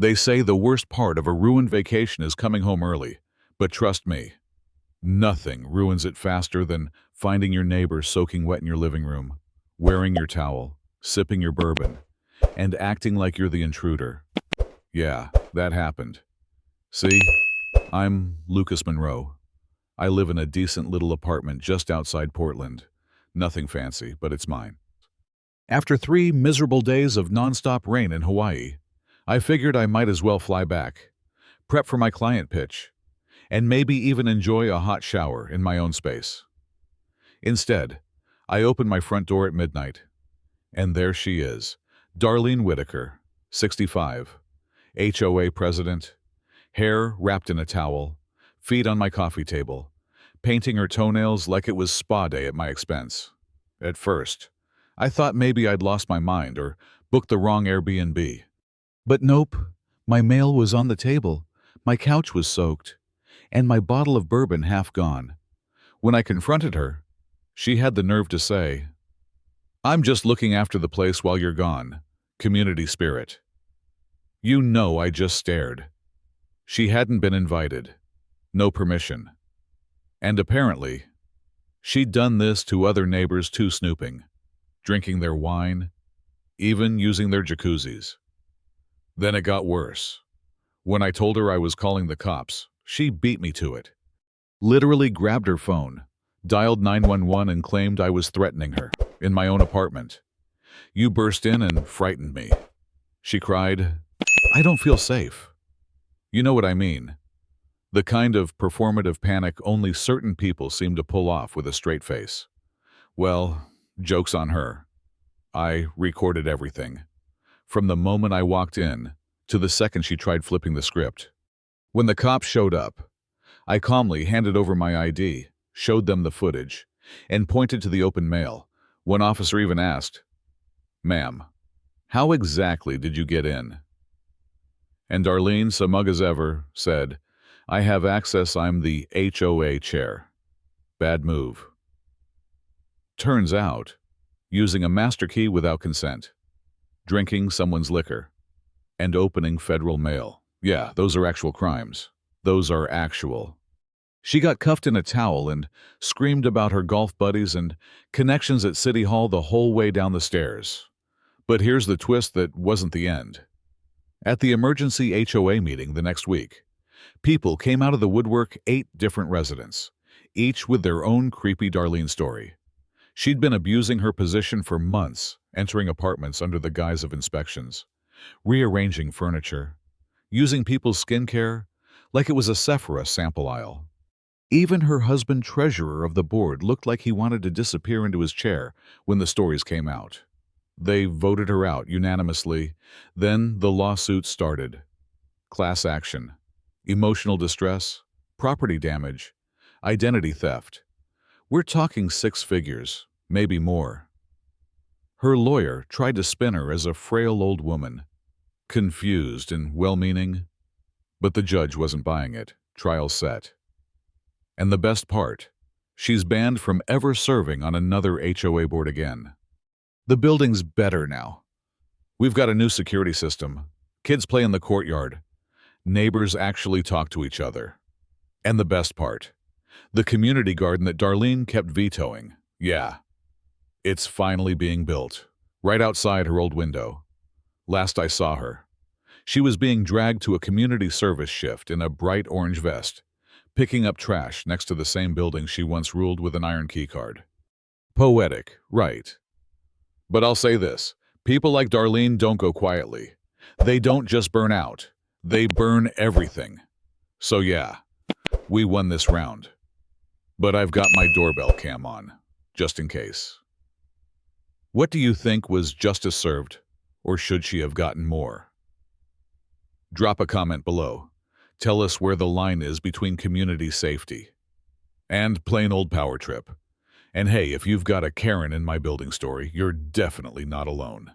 They say the worst part of a ruined vacation is coming home early, but trust me, nothing ruins it faster than finding your neighbor soaking wet in your living room, wearing your towel, sipping your bourbon, and acting like you're the intruder. Yeah, that happened. See, I'm Lucas Monroe. I live in a decent little apartment just outside Portland. Nothing fancy, but it's mine. After 3 miserable days of nonstop rain in Hawaii, I figured I might as well fly back, prep for my client pitch, and maybe even enjoy a hot shower in my own space. Instead, I opened my front door at midnight, and there she is, Darlene Whittaker, 65, HOA president, hair wrapped in a towel, feet on my coffee table, painting her toenails like it was spa day at my expense. At first, I thought maybe I'd lost my mind or booked the wrong Airbnb. But nope, my mail was on the table, my couch was soaked, and my bottle of bourbon half gone. When I confronted her, she had the nerve to say, "I'm just looking after the place while you're gone. Community spirit." You know I just stared. She hadn't been invited. No permission. And apparently, she'd done this to other neighbors too, snooping, drinking their wine, even using their jacuzzis. Then it got worse. When I told her I was calling the cops, she beat me to it. Literally grabbed her phone, dialed 911 and claimed I was threatening her in my own apartment. "You burst in and frightened me." She cried, "I don't feel safe." You know what I mean. The kind of performative panic only certain people seem to pull off with a straight face. Well, joke's on her. I recorded everything, from the moment I walked in to the second she tried flipping the script. When the cops showed up, I calmly handed over my ID, showed them the footage, and pointed to the open mail. One officer even asked, "Ma'am, how exactly did you get in?" And Darlene, smug as ever, said, "I have access, I'm the HOA chair." Bad move. Turns out, using a master key without consent, drinking someone's liquor, and opening federal mail. Yeah, those are actual crimes. Those are actual. She got cuffed in a towel and screamed about her golf buddies and connections at City Hall the whole way down the stairs. But here's the twist that wasn't the end. At the emergency HOA meeting the next week, people came out of the woodwork, 8 different residents, each with their own creepy Darlene story. She'd been abusing her position for months, entering apartments under the guise of inspections, rearranging furniture, using people's skincare like it was a Sephora sample aisle. Even her husband, treasurer of the board, looked like he wanted to disappear into his chair when the stories came out. They voted her out unanimously. Then the lawsuit started. Class action, emotional distress, property damage, identity theft. We're talking 6 figures, maybe more. Her lawyer tried to spin her as a frail old woman, confused and well-meaning, but the judge wasn't buying it. Trial set. And the best part, she's banned from ever serving on another HOA board again. The building's better now. We've got a new security system. Kids play in the courtyard. Neighbors actually talk to each other. And the best part, the community garden that Darlene kept vetoing. Yeah, it's finally being built, right outside her old window. Last I saw her, she was being dragged to a community service shift in a bright orange vest, picking up trash next to the same building she once ruled with an iron keycard. Poetic, right? But I'll say this, people like Darlene don't go quietly. They don't just burn out, they burn everything. So yeah, we won this round. But I've got my doorbell cam on, just in case. What do you think, was justice served, or should she have gotten more? Drop a comment below. Tell us where the line is between community safety and plain old power trip. And hey, if you've got a Karen in my building story, you're definitely not alone.